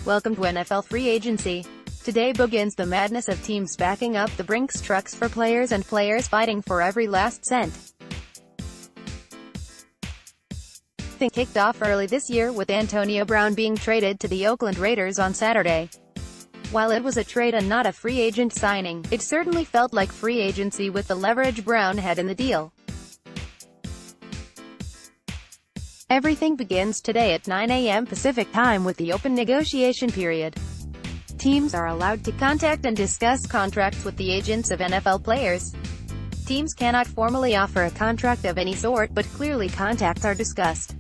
Welcome to NFL free agency. Today begins the madness of teams backing up the Brink's trucks for players and players fighting for every last cent. Things kicked off early this year with Antonio Brown being traded to the Oakland Raiders on Saturday. While it was a trade and not a free agent signing, it certainly felt like free agency with the leverage Brown had in the deal. Everything begins today at 9 a.m. Pacific Time with the open negotiation period. Teams are allowed to contact and discuss contracts with the agents of NFL players. Teams cannot formally offer a contract of any sort, but clearly contacts are discussed.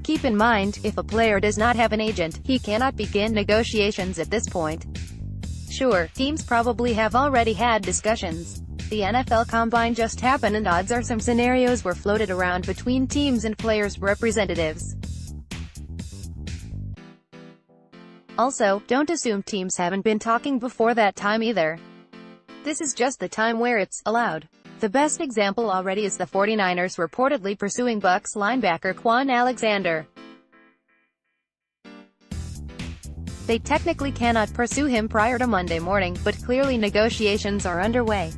Keep in mind, if a player does not have an agent, he cannot begin negotiations at this point. Sure, teams probably have already had discussions. The NFL Combine just happened and odds are some scenarios were floated around between teams and players' representatives. Also, don't assume teams haven't been talking before that time either. This is just the time where it's allowed. The best example already is the 49ers reportedly pursuing Bucs linebacker Quan Alexander. They technically cannot pursue him prior to Monday morning, but clearly negotiations are underway.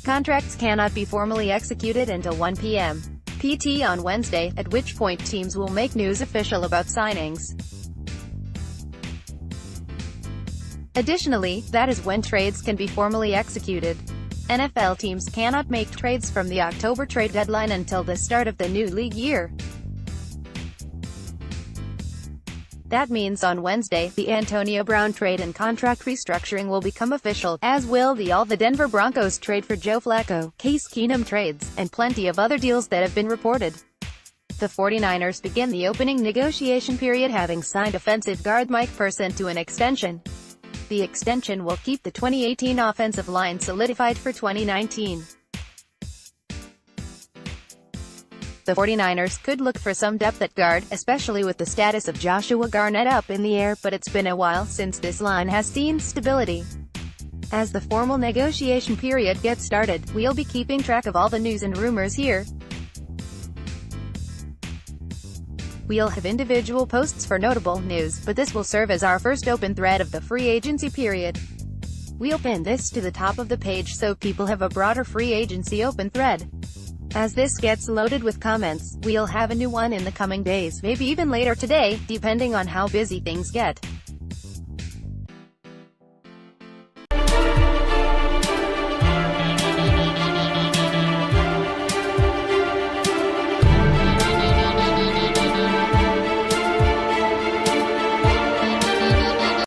Contracts cannot be formally executed until 1 p.m. PT on Wednesday, at which point teams will make news official about signings. Additionally, that is when trades can be formally executed. NFL teams cannot make trades from the October trade deadline until the start of the new league year. That means on Wednesday, the Antonio Brown trade and contract restructuring will become official, as will the Denver Broncos trade for Joe Flacco, Case Keenum trades, and plenty of other deals that have been reported. The 49ers begin the opening negotiation period having signed offensive guard Mike Person to an extension. The extension will keep the 2018 offensive line solidified for 2019. The 49ers could look for some depth at guard, especially with the status of Joshua Garnett up in the air, but it's been a while since this line has seen stability. As the formal negotiation period gets started, we'll be keeping track of all the news and rumors here. We'll have individual posts for notable news, but this will serve as our first open thread of the free agency period. We'll pin this to the top of the page so people have a broader free agency open thread. As this gets loaded with comments, we'll have a new one in the coming days, maybe even later today, depending on how busy things get.